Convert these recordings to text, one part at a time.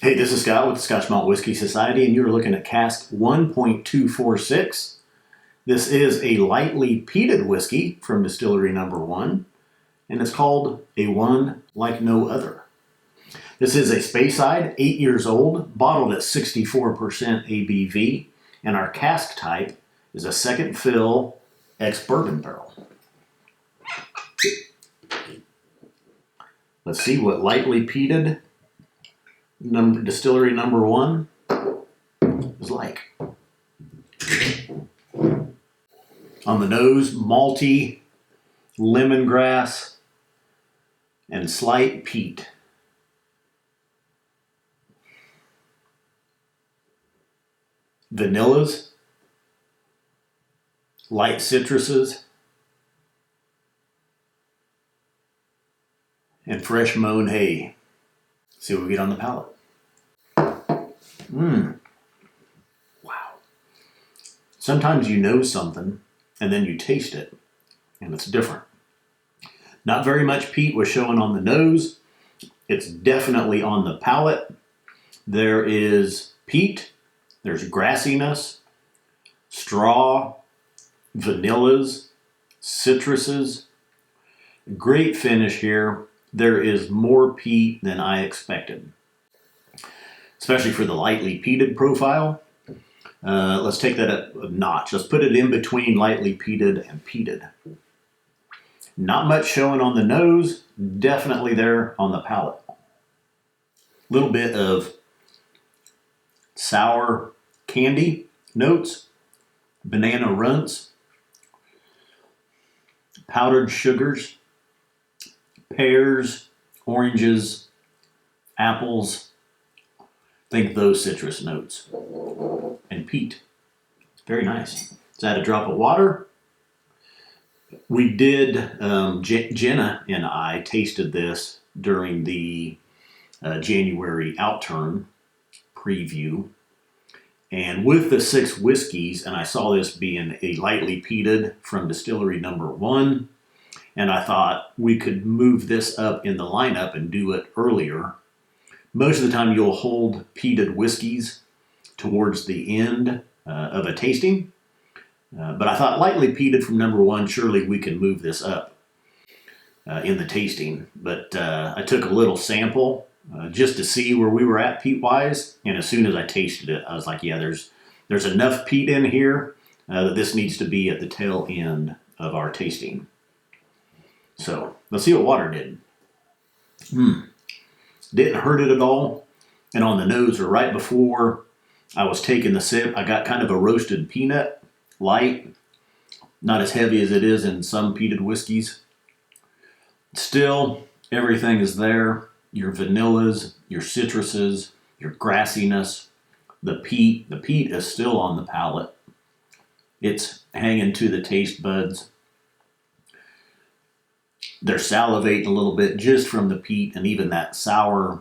Hey, this is Scott with the Scotch Malt Whisky Society, and you're looking at Cask 1.246. This is a lightly peated whiskey from distillery number 1, and it's called A One Like No Other. This is a Speyside, 8 years old, bottled at 64% ABV, and our cask type is a second fill ex-bourbon barrel. Let's see what lightly peated distillery number 1 is like. On the nose, malty, lemongrass, and slight peat. Vanillas, light citruses, and fresh mown hay. See what we get on the palate. Wow. Sometimes you know something and then you taste it and it's different. Not very much peat was showing on the nose. It's definitely on the palate. There is peat, there's grassiness, straw, vanillas, citruses. Great finish here. There is more peat than I expected, especially for the lightly peated profile. Let's take that up a notch. Let's put it in between lightly peated and peated. Not much showing on the nose, definitely there on the palate. Little bit of sour candy notes, banana runts, powdered sugars, pears, oranges, apples. Think those citrus notes. And peat. Very nice. Let's add a drop of water. We did, Jenna and I tasted this during the January outturn preview. And with the 6 whiskeys, and I saw this being a lightly peated from distillery number 1, and I thought we could move this up in the lineup and do it earlier. Most of the time you'll hold peated whiskeys towards the end of a tasting, but I thought lightly peated from number 1, surely we can move this up in the tasting. But I took a little sample just to see where we were at peat-wise, and as soon as I tasted it, I was like, yeah, there's enough peat in here that this needs to be at the tail end of our tasting. So let's see what water did. Didn't hurt it at all. And on the nose, or right before I was taking the sip, I got kind of a roasted peanut, light, not as heavy as it is in some peated whiskeys. Still, everything is there. Your vanillas, your citruses, your grassiness, the peat. The peat is still on the palate. It's hanging to the taste buds. They're salivating a little bit just from the peat and even that sour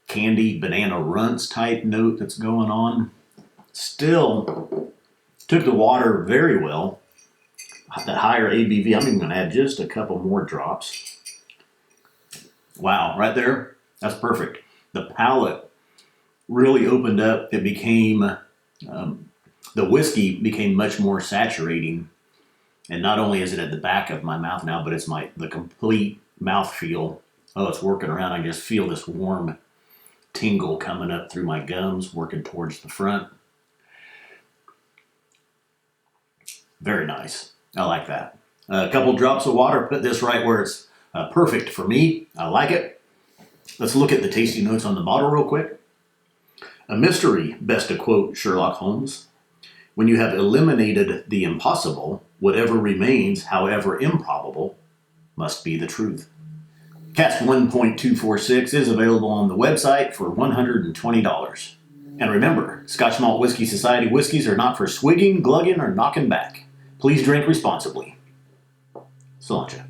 candy banana runts type note that's going on. Still took the water very well. That higher ABV, I'm even going to add just a couple more drops. Wow, right there, that's perfect. The palate really opened up. It became, the whiskey became much more saturating. And not only is it at the back of my mouth now, but it's the complete mouthfeel. Oh, it's working around. I just feel this warm tingle coming up through my gums, working towards the front. Very nice. I like that. A couple drops of water, put this right where it's perfect for me. I like it. Let's look at the tasty notes on the bottle real quick. A mystery, best to quote Sherlock Holmes. When you have eliminated the impossible, whatever remains, however improbable, must be the truth. Cask 1.246 is available on the website for $120. And remember, Scotch Malt Whisky Society whiskeys are not for swigging, glugging, or knocking back. Please drink responsibly. Cilantro.